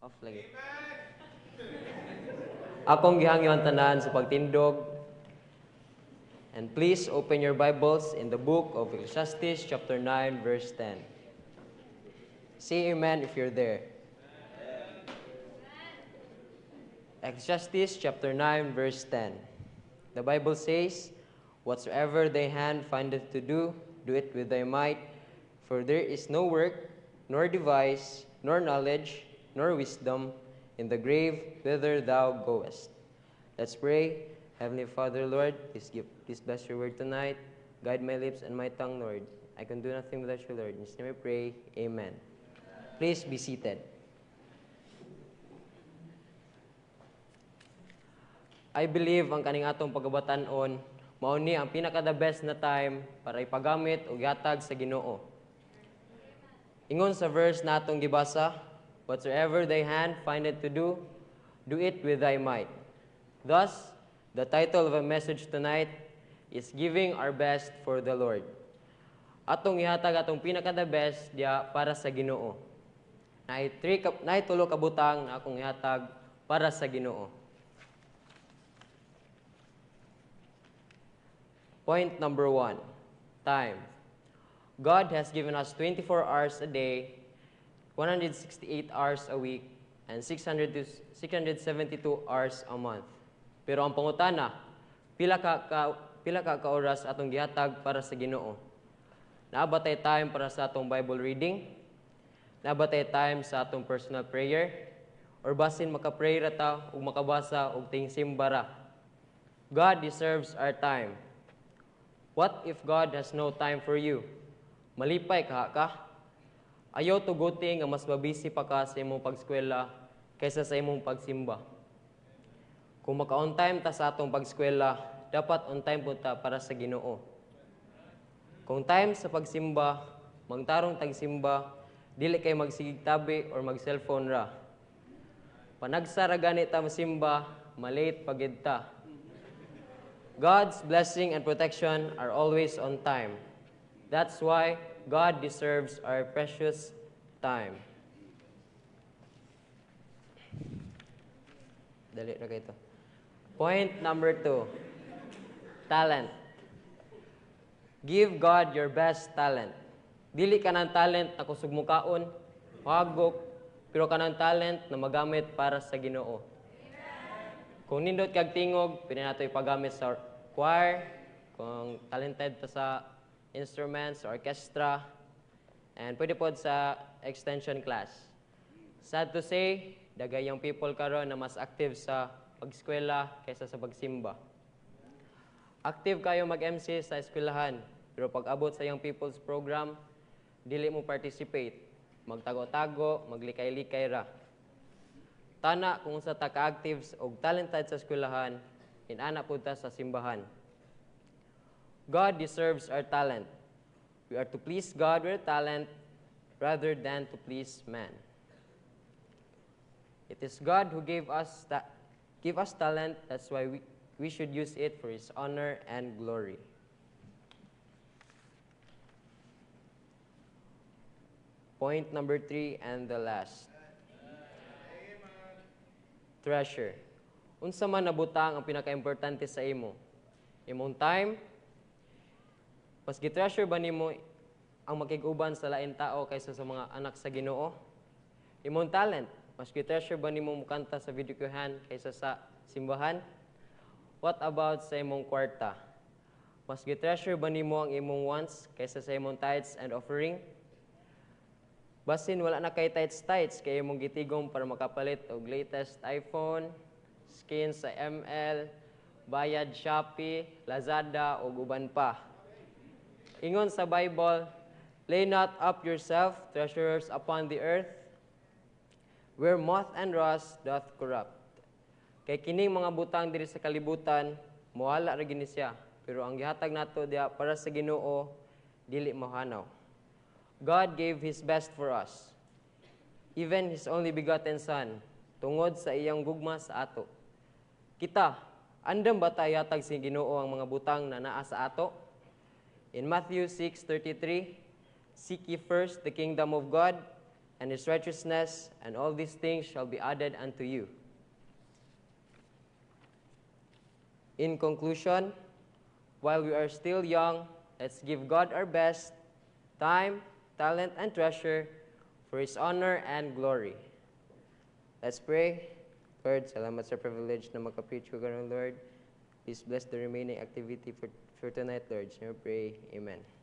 Off lagi. Akong gihangyon tanan sa pagtindog. And please open your Bibles in the book of Ecclesiastes chapter 9 verse 10. Say amen if you're there. Ecclesiastes chapter 9 verse 10. The Bible says, "Whatsoever thy hand findeth to do, do it with thy might, for there is no work, nor device, nor knowledge, nor wisdom in the grave whither thou goest." Let's pray. Heavenly Father, Lord, please bless your word tonight. Guide my lips and my tongue, Lord. I can do nothing without you, Lord. In His name I pray. Amen. Please be seated. I believe ang kaning atong pagabatanon mao ni ang pinaka-the best na time para ipagamit o gihatag sa Ginoo. Ingon sa verse natong gibasa, "Whatsoever thy hand findeth to do, do it with thy might." Thus, the title of a message tonight is "Giving Our Best for the Lord." Atong ihatag atong pinaka-the best diya para sa Ginoo. Naay tulo ka butang na akong ihatag para sa Ginoo. Point number 1, time. God has given us 24 hours a day, 168 hours a week, and 672 hours a month. Pero ang pangutana, pila ka oras atong gihatag para sa Ginoo? Naabatay time para sa atong Bible reading? Naabatay time sa atong personal prayer? Or basin makapray ra ta ug makabasa og tingsimba ra? God deserves our time. What if God has no time for you? Malipay ka? Ayaw tuguti nga mas mabisi pa ka sa imong pagskwela kaysa sa imong pagsimba. Kung maka-on time ta sa atong pagskwela, dapat on time po ta para sa Ginoo. Kung time sa pagsimba, magtarong tagsimba, dili kay magsigig tabi or mag-cellphone ra. Panagsara gani ta masimba, malate pagid ta. God's blessing and protection are always on time. That's why God deserves our precious time. Dali na kayo. Point number 2, talent. Give God your best talent. Dili ka ng talent na kusog mukaon, hagok, pero ka ng talent na magamit para sa Ginoo. Kung nindot kag tingog, pwede nato ipagamit sa choir, kung talented ta sa instruments, orchestra, and pwede po sa extension class. Sad to say, dagay yung people karon na mas active sa pagskwela kaysa sa pagsimba. Active kayo mag-MC sa eskwelahan, pero pag abot sa young people's program, dili mo participate. Magtago-tago, maglikay-likay ra. Tana kung sa taka-active o talented sa eskwelahan, inana po ta sa simbahan. God deserves our talent. We are to please God with talent rather than to please man. It is God who gave us talent. That's why we should use it for His honor and glory. Point number 3 and the last. Treasure. Unsa man nabutang ang pinaka-importante sa imo? Imong time? Mas gitreasure ba nimo ang makig-uban sa lain tao kaysa sa mga anak sa Ginoo? Imong talent? Mas gitreasure ba nimo mukanta sa videohan kaysa sa simbahan? What about sa imong kwarta? Mas gitreasure ba nimo ang imong wants kaysa sa imong tithes and offering? Basin wala na kay tithes kay imong gitigom para makapalit og latest iPhone, skin sa ML, bayad Shopee, Lazada, o uban pa. Ingon sa Bible, "Lay not up yourself treasures upon the earth, where moth and rust doth corrupt." Kay kining mga butang diri sa kalibutan, mawala ra gini siya, pero ang gihatag nato diha para sa Ginoo dili mahanaw. God gave His best for us, even His only begotten Son, tungod sa iyang gugma sa ato. Kita, andam ba tayo hatag sa Ginoo ang mga butang na naa sa ato? In Matthew 6:33, "Seek ye first the kingdom of God and his righteousness, and all these things shall be added unto you. In conclusion, while we are still young, let's give God our best, time, talent, and treasure for His honor and glory. Let's pray. Lord, salamat sa privilege na makapreach ko ganun, Lord. Please bless the remaining activity for tonight, Lord. So we pray, Amen.